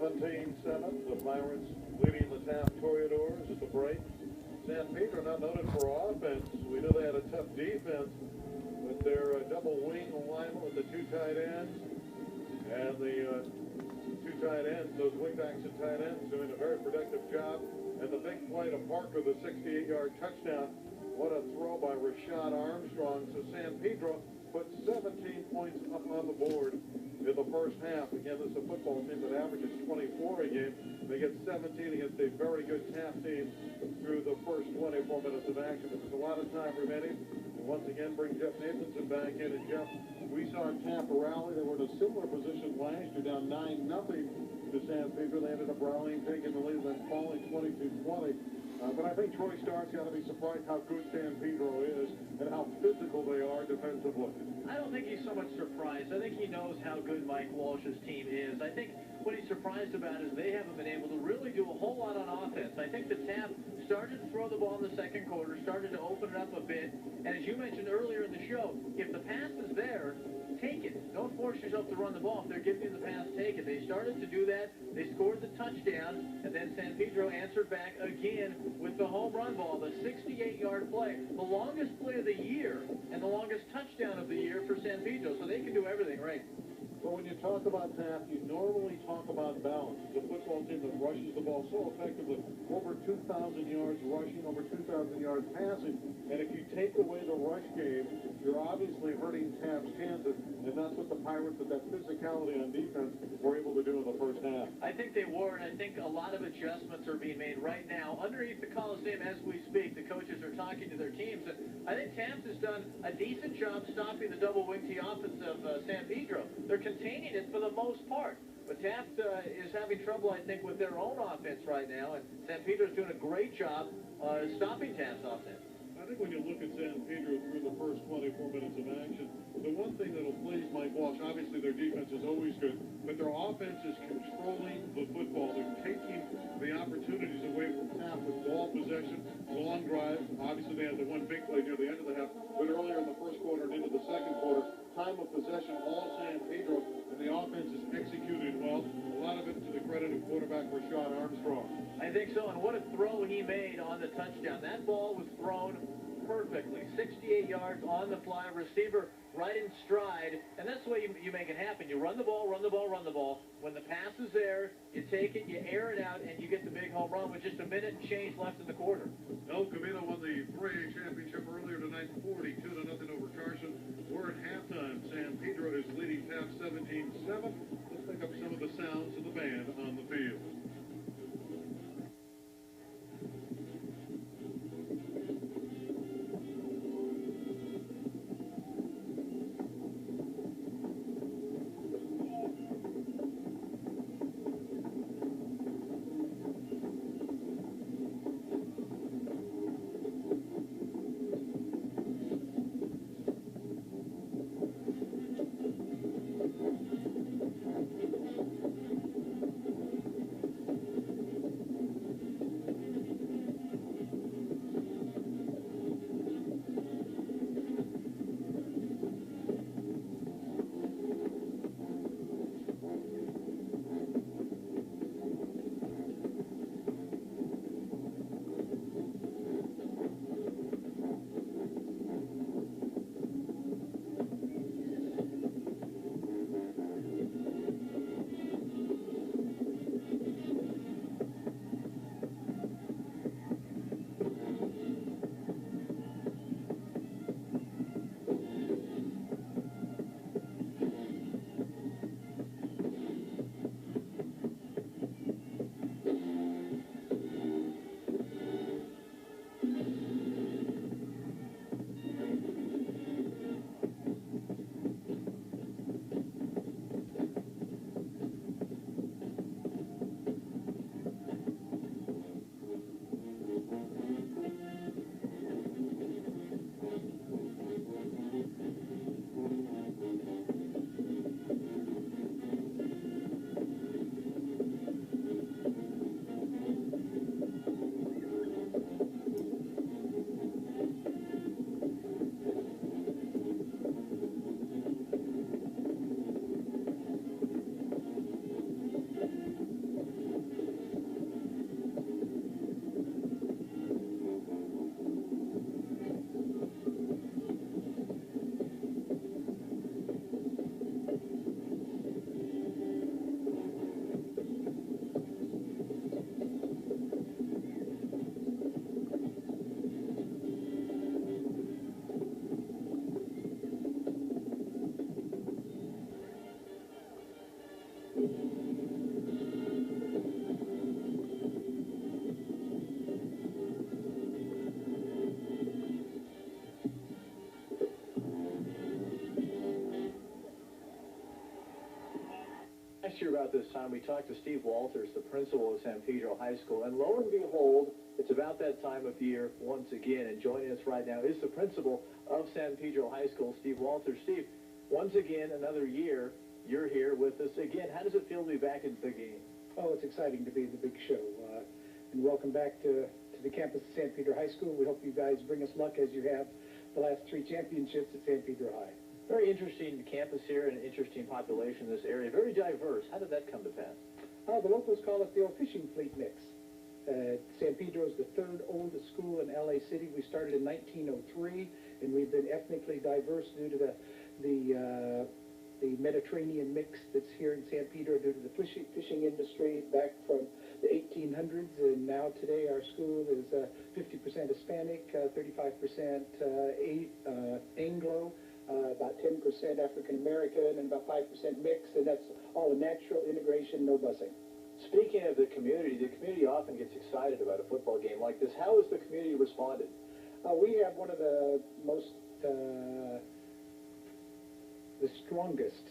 17-7. The Pirates leading the Taft Toreadors at the break. San Pedro not noted for offense. We know they had a tough defense with their double wing alignment with the two tight ends. And the two tight ends, those wingbacks and tight ends, doing a very productive job. And the big play to Parker, the 68-yard touchdown. What a throw by Rashad Armstrong. So San Pedro put 17 points up on the board in the first half. Again, this is a football team that averages 24 a game. They get 17 against a very good Taft team through the first 24 minutes of action. But there's a lot of time remaining. And once again, bring Jeff Nathanson back in. And Jeff, we saw Taft rally. They were in a similar position last year, down 9-0 to San Pedro. They ended up rallying, taking the lead, and then falling 22-20. But I think Troy Stark's got to be surprised how good San Pedro is and how physical they are defensively. I don't think he's so much surprised. I think he knows how good Mike Walsh's team is. I think what he's surprised about is they haven't been able to really do a whole lot on offense. I think the Taft started to throw the ball in the second quarter, started to open it up a bit. And as you mentioned earlier in the show, if the pass is there, take it. Don't force yourself to run the ball. If they're giving you the pass, take it. They started to do that. They scored the touchdown, and then San Pedro answered back again with the home run ball, the 68-yard play, the longest play of the year and the longest touchdown of the year for San Pedro. So they can do everything right. Well, when you talk about Taft, you normally talk about balance. It's a football team that rushes the ball so effectively. Over 2,000 yards rushing, over 2,000 yards passing. And if you take away the rush game, you're obviously hurting Taft's chances. And that's what the Pirates, with that physicality on defense, were able to do in the first half. I think they were, and I think a lot of adjustments are being made right now. Underneath the Coliseum, as we speak, the coaches are talking to their teams. And I think Taft has done a decent job stopping the double wing T offense of San Pedro. They're containing it for the most part. But Taft is having trouble, I think, with their own offense right now. And San Pedro's doing a great job stopping Taft's offense. I think when you look at San Pedro through the first 24 minutes of action, the one thing that'll please Mike Walsh, obviously their defense is always good, but their offense is controlling the football. They're taking the opportunities away from Taft with ball possession, long drives. Obviously they had the one big play near the end of the half, but earlier in the first quarter and into the second quarter, time of possession, all San Pedro, and the offense is executed well. A lot of it to the credit of quarterback Rashad Armstrong. I think so, and what a throw he made on the touchdown. That ball was thrown perfectly. 68 yards on the fly, receiver right in stride, and that's the way you make it happen. You run the ball, run the ball, run the ball. When the pass is there, you take it, you air it out, and you get the big home run with just a minute and change left in the quarter. El Camino won the 3A championship earlier tonight, 42-0 over Carson. We're at halftime. San Pedro is leading Taft 17-7. Let's pick up some of the sounds of the band on the field. about this time, we talked to Steve Walters, the principal of San Pedro High School, and lo and behold, it's about that time of year once again, and joining us right now is the principal of San Pedro High School, Steve Walters. Steve, once again, another year, you're here with us again. How does it feel to be back in the game? Oh, it's exciting to be in the big show. And welcome back to the campus of San Pedro High School. We hope you guys bring us luck as you have the last 3 championships at San Pedro High. Very interesting campus here and an interesting population in this area. Very diverse. How did that come to pass? The locals call it the old fishing fleet mix. San Pedro is the 3rd oldest school in L.A. City. We started in 1903, and we've been ethnically diverse due to the Mediterranean mix that's here in San Pedro due to the fishing industry back from the 1800s, and now today our school is 50% Hispanic, 35% Anglo, about 10% African American, and about 5% mixed, and that's all a natural integration, no busing. Speaking of the community often gets excited about a football game like this. How has the community responded? We have one of the most the strongest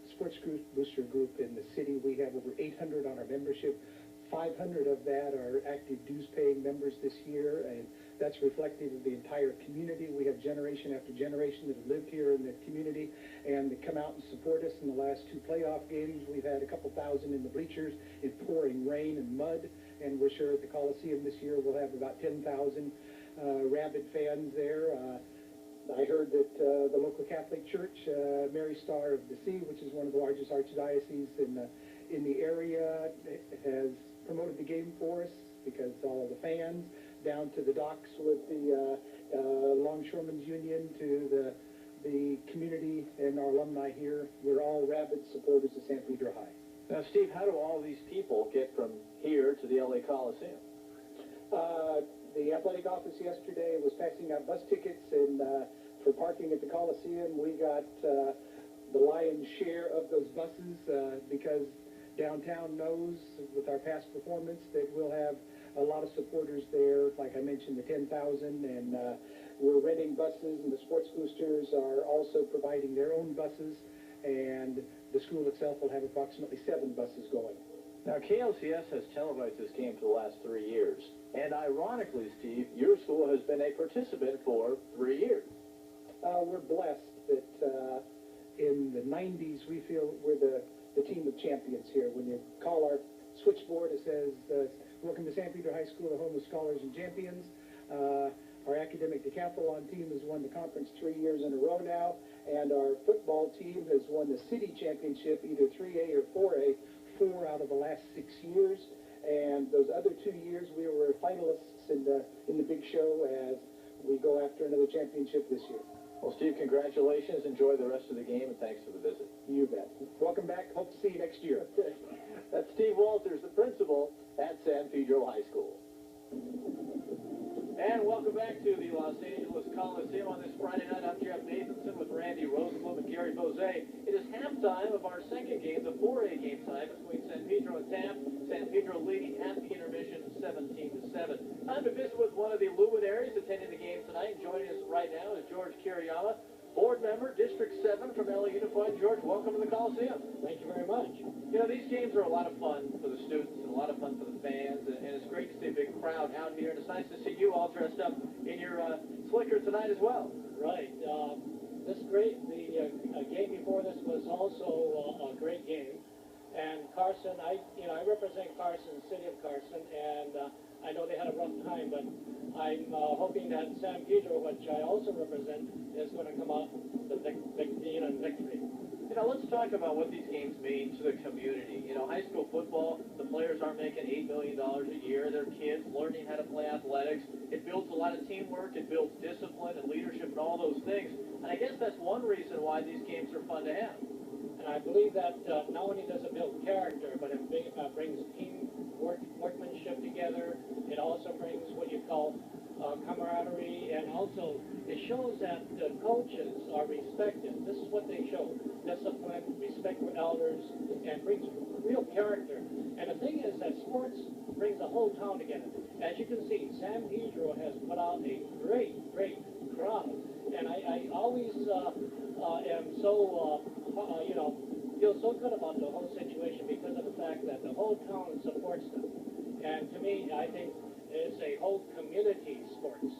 sports booster group in the city. We have over 800 on our membership. 500 of that are active dues-paying members this year, and that's reflective of the entire community. We have generation after generation that have lived here in the community and that come out and support us in the last 2 playoff games. We've had a couple thousand in the bleachers in pouring rain and mud, and we're sure at the Coliseum this year we'll have about 10,000 rabid fans there. I heard that the local Catholic Church, Mary Star of the Sea, which is one of the largest archdioceses in the area, has promoted the game for us because all of the fans, down to the docks with the Longshoremen's Union, to the community and our alumni here, we're all rabid supporters of San Pedro High. Now, Steve, how do all these people get from here to the L.A. Coliseum? The athletic office yesterday was passing out bus tickets, and for parking at the Coliseum, we got the lion's share of those buses because downtown knows, with our past performance, that we'll have a lot of supporters there. Like I mentioned, the 10,000, and we're renting buses, and the sports boosters are also providing their own buses, and the school itself will have approximately 7 buses going. Now, KLCS has televised this game for the last 3 years. And ironically, Steve, your school has been a participant for 3 years. We're blessed that in the 90s, we feel we're the team of champions here. When you call our switchboard, it says, welcome to San Pedro High School, the home of scholars and champions. Our academic decathlon team has won the conference 3 years in a row now, and our football team has won the city championship, either 3A or 4A, 4 out of the last 6 years. And those other 2 years, we were finalists in the big show as we go after another championship this year. Well, Steve, congratulations. Enjoy the rest of the game, and thanks for the visit. You bet. Welcome back. Hope to see you next year. That's Steve Walters, the principal at San Pedro High School. And welcome back to the Los Angeles Coliseum on this Friday night. I'm Jeff Nathanson with Randy Rosenblum and Gary Bose. It is halftime of our second game, the 4A game tonight between San Pedro and Taft. San Pedro leading at the intermission 17-7. Time to visit with one of the luminaries attending the game tonight. Joining us right now is George Kiriyama, board member, District 7 from L.A. Unified. George, welcome to the Coliseum. Thank you very much. You know, these games are a lot of fun for the students and a lot of fun for the fans, and it's great to see a big crowd out here, and it's nice to see you all dressed up in your slicker tonight as well. Right. This is great. The game before this was also a great game. And Carson, I represent Carson, city of Carson, and I know they had a rough time, but I'm hoping that San Pedro, which I also represent, is going to come out the victory. You know, let's talk about what these games mean to the community. You know, high school football, the players aren't making $8 million a year. They're kids learning how to play athletics. It builds a lot of teamwork. It builds discipline and leadership and all those things. And I guess that's one reason why these games are fun to have. And I believe that not only does it build character, but it brings team workmanship together. It also brings what you call camaraderie, and also it shows that the coaches are respected. This is what they show: discipline, respect for elders, and brings real character. And the thing is that sports brings the whole town together. As you can see, San Pedro has put out a great crowd, and I always am so feel so good about the whole situation, fact that the whole town supports them. And to me, I think it's a whole community sports.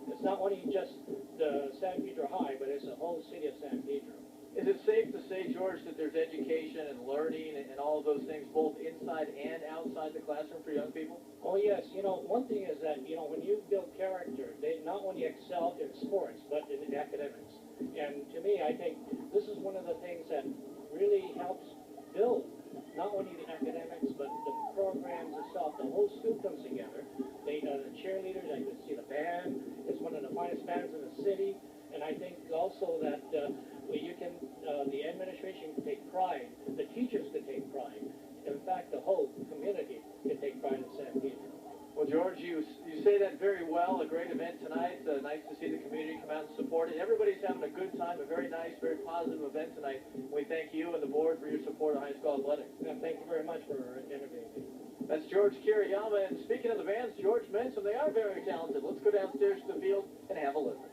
It's not only just the San Pedro High, but it's the whole city of San Pedro. Is it safe to say, George, that there's education and learning and all of those things both inside and outside the classroom for young people? Oh yes, one thing is that, when you build character, they not only excel in sports, but in academics. And to me, I think this is one of the things that really helps build not only the academics, but the programs itself. The whole school comes together. The cheerleaders, I can see the band. It's one of the finest bands in the city. And I think also that the administration can take pride, the teachers can take pride. In fact, the whole community can take pride in San Pedro. Well, George, you say that very well. A great event tonight. Nice to see the community come out and support it. Everybody's having a good time. A very nice, very positive event tonight. We thank you and the board for your support of high school athletics. And thank you very much for interviewing me. That's George Kiriyama. And speaking of the bands George mentioned, they are very talented. Let's go downstairs to the field and have a listen.